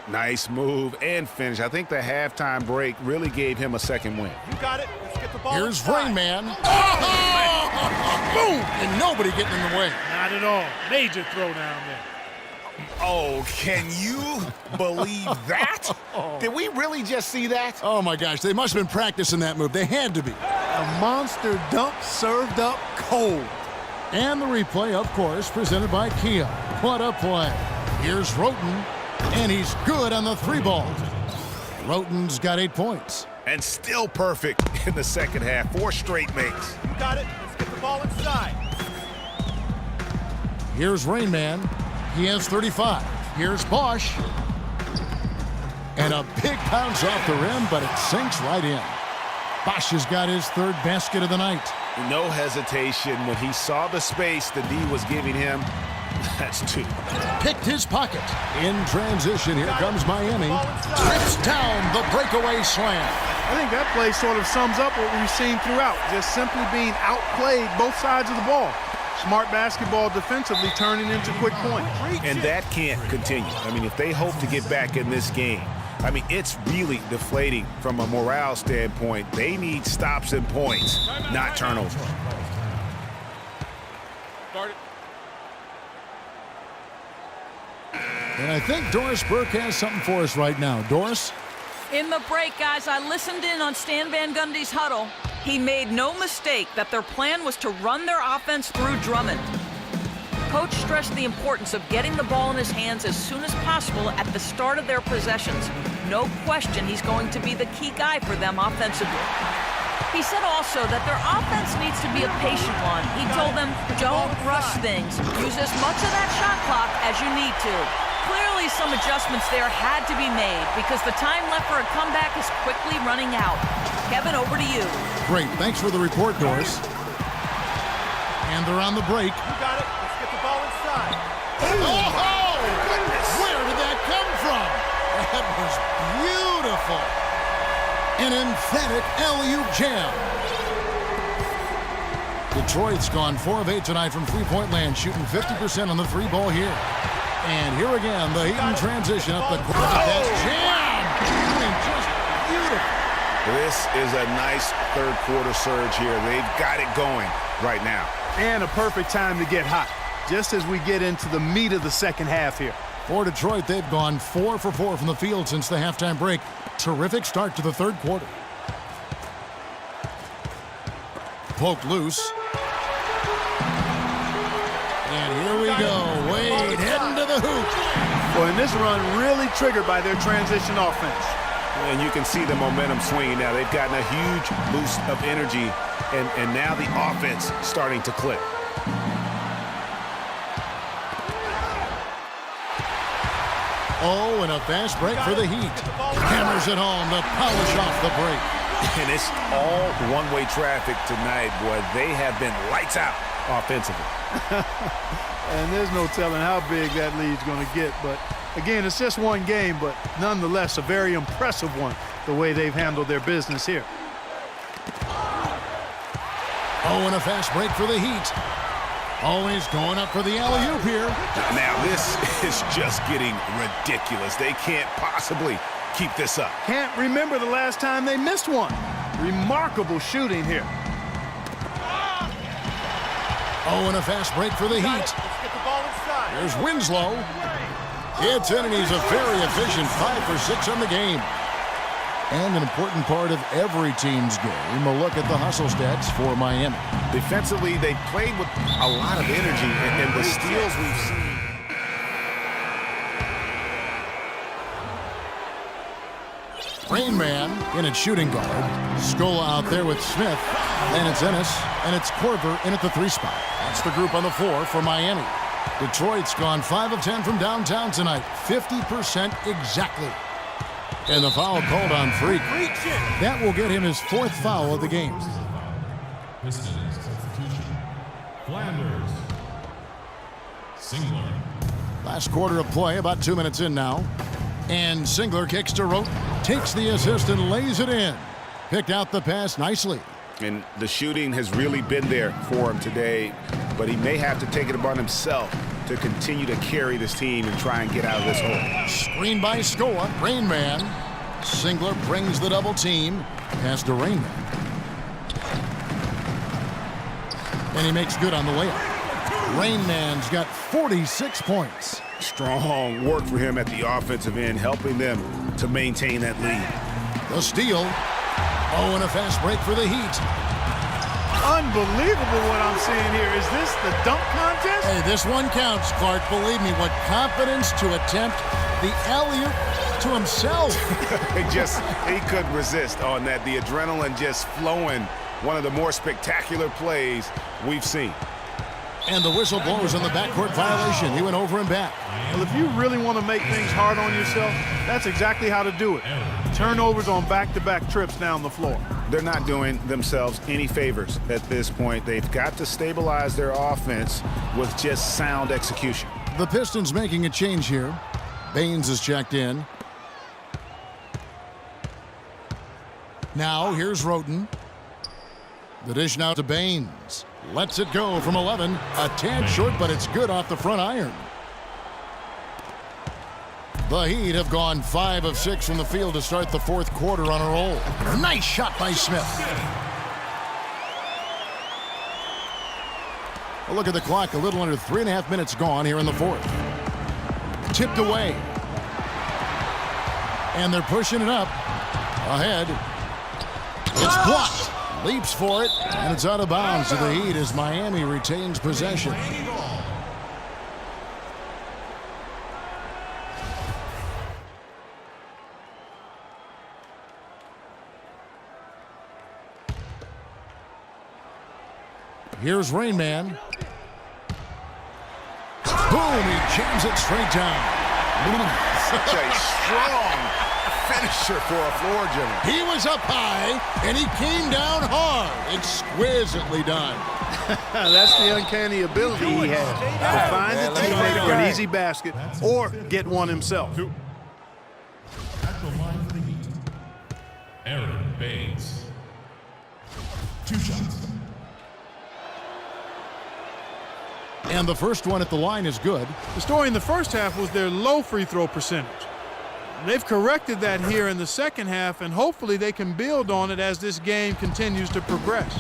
Nice move and finish. I think the halftime break really gave him a second win. You got it. Let's get the ball. Here's Rain Man. Oh! Boom! And nobody getting in the way. Not at all. Major throw down there. Oh, can you believe that? Did we really just see that? Oh, my gosh. They must have been practicing that move. They had to be. A monster dunk served up cold. And the replay, of course, presented by Kia. What a play. Here's Roten, and he's good on the three ball. Roten's got 8 points. And still perfect in the second half. 4 straight makes. You got it. Let's get the ball inside. Here's Rain Man. He has 35. Here's Bosch. And a big bounce off the rim, but it sinks right in. Bosch has got his 3rd basket of the night. No hesitation when he saw the space the D was giving him. That's 2. Picked his pocket. In transition, here comes Miami. Trips down the breakaway slam. I think that play sort of sums up what we've seen throughout. Just simply being outplayed both sides of the ball. Smart basketball defensively turning into quick points. And that can't continue. I mean, if they hope to get back in this game, I mean, it's really deflating from a morale standpoint. They need stops and points, not turnovers. And I think Doris Burke has something for us right now. Doris? In the break, guys, I listened in on Stan Van Gundy's huddle. He made no mistake that their plan was to run their offense through Drummond. Coach stressed the importance of getting the ball in his hands as soon as possible at the start of their possessions. No question he's going to be the key guy for them offensively. He said also that their offense needs to be a patient one. He told them, don't rush things. Use as much of that shot clock as you need to. Clearly some adjustments there had to be made because the time left for a comeback is quickly running out. Kevin, over to you. Great. Thanks for the report, Doris. And they're on the break. You got it. Let's get the ball inside. Oh, goodness. Where did that come from? That was beautiful. An emphatic alley-oop jam. Detroit's gone 4 of 8 tonight from three-point land, shooting 50% on the three ball here. And here again, the Heat in transition up the court. That's jam! I mean, just beautiful. This is a nice third-quarter surge here. They've got it going right now. And a perfect time to get hot, just as we get into the meat of the second half here. For Detroit, they've gone 4 for 4 from the field since the halftime break. Terrific start to the third quarter. Poked loose. And here we go. Wade heading to the hoop. Well, and this run really triggered by their transition offense. And you can see the momentum swinging now. They've gotten a huge boost of energy, and now the offense starting to click. Oh, and a fast break for the Heat. Hammers it home to polish off the break. And it's all one-way traffic tonight, boy. They have been lights out offensively. And there's no telling how big that lead's going to get. But, again, it's just one game, but nonetheless a very impressive one, the way they've handled their business here. Oh, and a fast break for the Heat. Always going up for the alley-oop here. Now, this is just getting ridiculous. They can't possibly keep this up. Can't remember the last time they missed one. Remarkable shooting here. Oh, and a fast break for the Heat. Let's get the ball inside. There's Winslow. It's in, and he's a very efficient 5 for 6 on the game. And an important part of every team's game, a look at the hustle stats for Miami. Defensively, they played with a lot of energy, and the steals we've seen. Rain Man in at shooting guard. Scola out there with Smith. And it's Ennis, and it's Korver in at the 3 spot. That's the group on the floor for Miami. Detroit's gone 5 of 10 from downtown tonight. 50% exactly. And the foul called on Freak. That will get him his 4th foul of the game. Pistons substitution. Flanders. Singler. Last quarter of play, about 2 minutes in now. And Singler kicks to Rote, takes the assist and lays it in. Picked out the pass nicely. And the shooting has really been there for him today, but he may have to take it upon himself to continue to carry this team and try and get out of this hole. Screen by Scola. Rain Man. Singler brings the double team. Pass to Rain Man. And he makes good on the layup. Rain Man's got 46 points. Strong work for him at the offensive end, helping them to maintain that lead. The steal. Oh, and a fast break for the Heat. Unbelievable what I'm seeing here. Is this the dunk contest? Hey, this one counts, Clark. Believe me, what confidence to attempt the alley-oop to himself. He couldn't resist on that. The adrenaline just flowing. One of the more spectacular plays we've seen. And the whistle blows on the backcourt violation. He went over and back. Well, if you really want to make things hard on yourself, that's exactly how to do it. Turnovers on back-to-back trips down the floor. They're not doing themselves any favors at this point. They've got to stabilize their offense with just sound execution. The Pistons making a change here. Baines is checked in. Now here's Roten. The dish now to Baines. Lets it go from 11. A tad short, but it's good off the front iron. The Heat have gone 5 of 6 from the field to start the fourth quarter on a roll. Nice shot by Smith. A look at the clock. A little under 3.5 minutes gone here in the fourth. Tipped away. And they're pushing it up. Ahead. It's blocked. Leaps for it, and it's out of bounds to the Heat as Miami retains possession. Here's Rain Man. Boom, he jams it straight down. Such a strong finisher for a floor general. He was up high, and he came down hard. Exquisitely done. That's the uncanny ability he has to find a teammate for an easy basket or get one himself. At the line for the Heat, Aaron Baines. 2 shots. And the first one at the line is good. The story in the first half was their low free throw percentage. They've corrected that here in the second half, and hopefully they can build on it as this game continues to progress.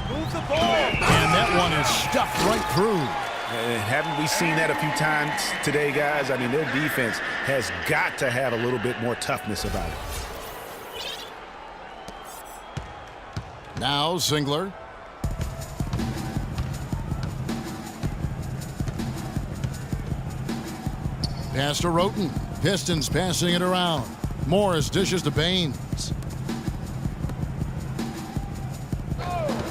Move the ball. And that one is stuffed right through. Haven't we seen that a few times today, guys? I mean, their defense has got to have a little bit more toughness about it. Now Singler. Pass to Roten. Pistons passing it around. Morris dishes to Baines.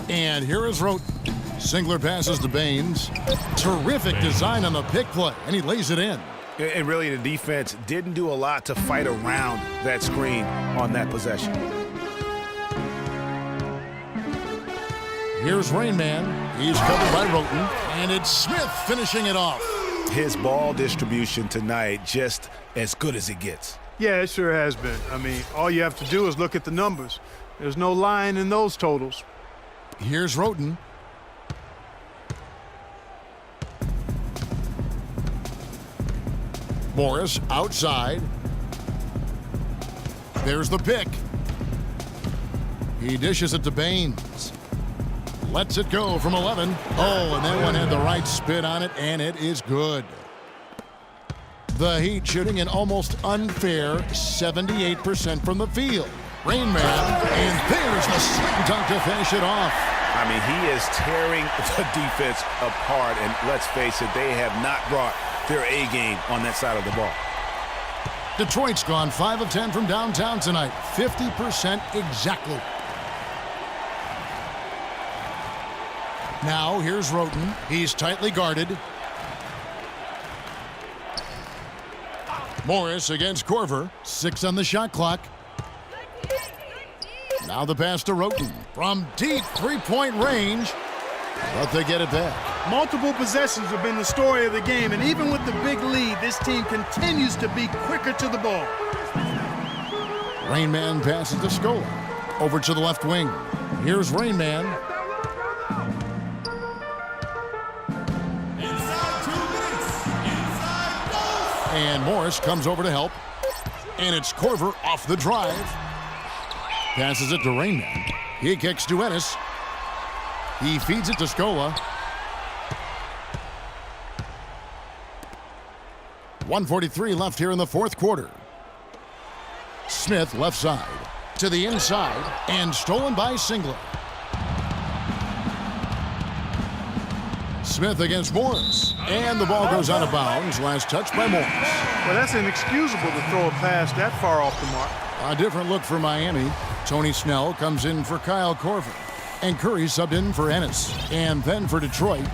And here is Roten. Singler passes to Baines. Terrific design on the pick play, and he lays it in. And really, the defense didn't do a lot to fight around that screen on that possession. Here's Rain Man. He's covered by Roten, and it's Smith finishing it off. His ball distribution tonight just as good as it gets. Yeah, it sure has been. I mean, all you have to do is look at the numbers. There's no lying in those totals. Here's Roten. Morris outside. There's the pick. He dishes it to Baines. Lets it go from 11. Oh, and that one had the right spin on it, and it is good. The Heat shooting an almost unfair 78% from the field. Rain Man, and there's the slam dunk to finish it off. I mean, he is tearing the defense apart, and let's face it, they have not brought their A game on that side of the ball. Detroit's gone 5 of 10 from downtown tonight, 50% exactly. Now here's Roten. He's tightly guarded. Morris against Korver. 6 on the shot clock. Now the pass to Roten from deep three-point range, but they get it back. Multiple possessions have been the story of the game, and even with the big lead, this team continues to be quicker to the ball. Rain Man passes to Scola. Over to the left wing. Here's Rain Man. Inside 2 minutes. Inside goals. And Morris comes over to help. And it's Corver off the drive. Passes it to Rain Man. He kicks to Ennis. He feeds it to Scola. 1:43 left here in the fourth quarter. Smith left side to the inside and stolen by Singler. Smith against Morris, and the ball goes out of bounds. Last touch by Morris. Well, that's inexcusable to throw a pass that far off the mark. A different look for Miami. Tony Snell comes in for Kyle Corver, and Curry subbed in for Ennis. And then for Detroit,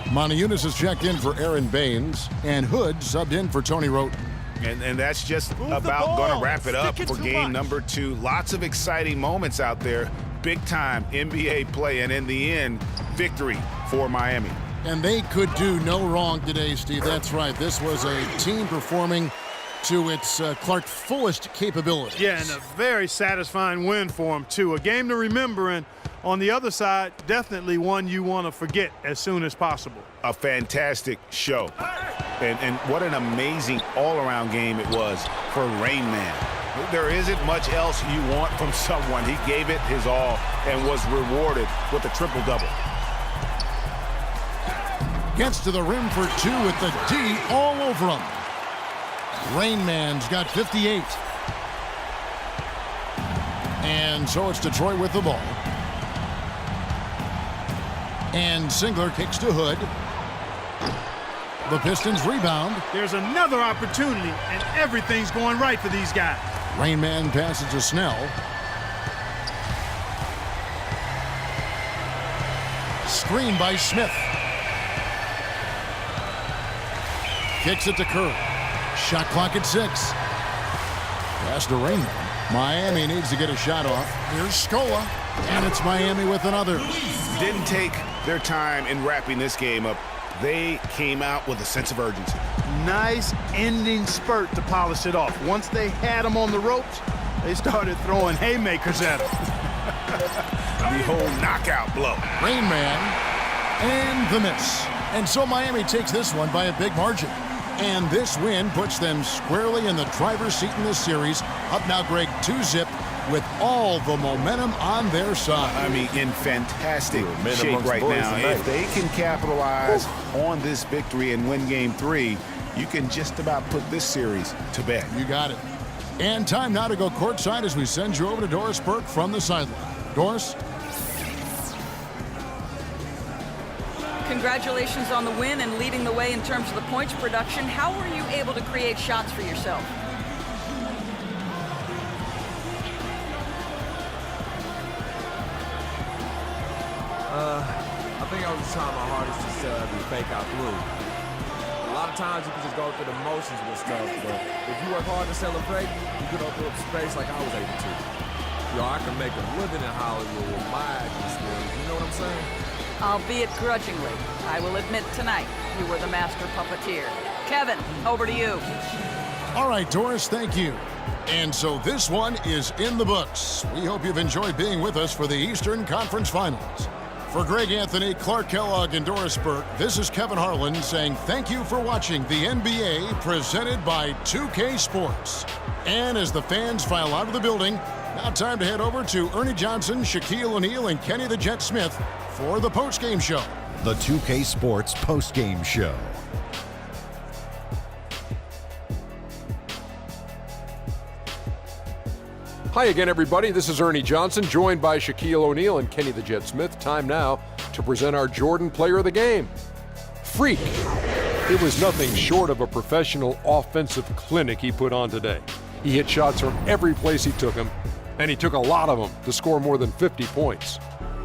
Monteunas has checked in for Aaron Baines, and Hood subbed in for Tony Roten. And that's just about going to wrap it up for game number 2. Lots of exciting moments out there. Big-time NBA play, and in the end, victory for Miami. And they could do no wrong today, Steve. That's right. This was a team performing to its Clark fullest capabilities. Yeah, and a very satisfying win for them, too. A game to remember, and on the other side, definitely one you want to forget as soon as possible. A fantastic show. And what an amazing all-around game it was for Rain Man. There isn't much else you want from someone. He gave it his all and was rewarded with a triple-double. Gets to the rim for 2 with the D all over him. Rain Man's got 58. And so it's Detroit with the ball. And Singler kicks to Hood. The Pistons rebound. There's another opportunity, and everything's going right for these guys. Rain Man passes to Snell. Screen by Smith. Kicks it to Curry. Shot clock at 6. Pass to Rain Man. Miami needs to get a shot off. Here's Scola. And it's Miami with another. Didn't take their time in wrapping this game up. They came out with a sense of urgency. Nice ending spurt to polish it off. Once they had them on the ropes, they started throwing haymakers at them. The whole knockout blow. Rain Man and the miss. And so Miami takes this one by a big margin. And this win puts them squarely in the driver's seat in this series. Up now, Greg, 2-zip with all the momentum on their side. I mean, in fantastic shape right now. If they can capitalize on this victory and win game 3, you can just about put this series to bed. You got it. And time now to go courtside as we send you over to Doris Burke from the sideline. Doris? Congratulations on the win and leading the way in terms of the points production. How were you able to create shots for yourself? I think I was just trying my hardest to be fake out through. A lot of times you can just go through the motions with stuff, but if you work hard to celebrate, you can open up space like I was able to. You know, I can make a living in Hollywood with my acting skills. You know what I'm saying? Albeit grudgingly, I will admit tonight you were the master puppeteer. Kevin, over to you. All right, Doris, thank you. And so this one is in the books. We hope you've enjoyed being with us for the Eastern Conference Finals. For Greg Anthony, Clark Kellogg, and Doris Burke, this is Kevin Harlan saying thank you for watching the NBA presented by 2K Sports. And as the fans file out of the building, now time to head over to Ernie Johnson, Shaquille O'Neal, and Kenny the Jet Smith for the postgame show. The 2K Sports postgame show. Hi again, everybody. This is Ernie Johnson, joined by Shaquille O'Neal and Kenny the Jet Smith. Time now to present our Jordan Player of the Game. Freak. It was nothing short of a professional offensive clinic he put on today. He hit shots from every place he took them, and he took a lot of them to score more than 50 points.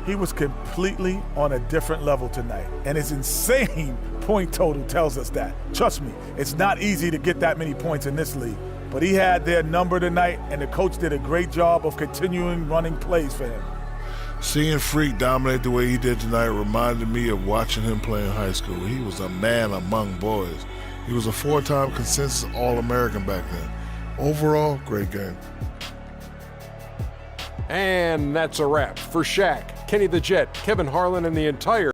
He was completely on a different level tonight, and his insane point total tells us that. Trust me, it's not easy to get that many points in this league, but he had their number tonight, and the coach did a great job of continuing running plays for him. Seeing Freak dominate the way he did tonight reminded me of watching him play in high school. He was a man among boys. He was a 4-time consensus All-American back then. Overall, great game. And that's a wrap for Shaq, Kenny the Jet, Kevin Harlan, and the entire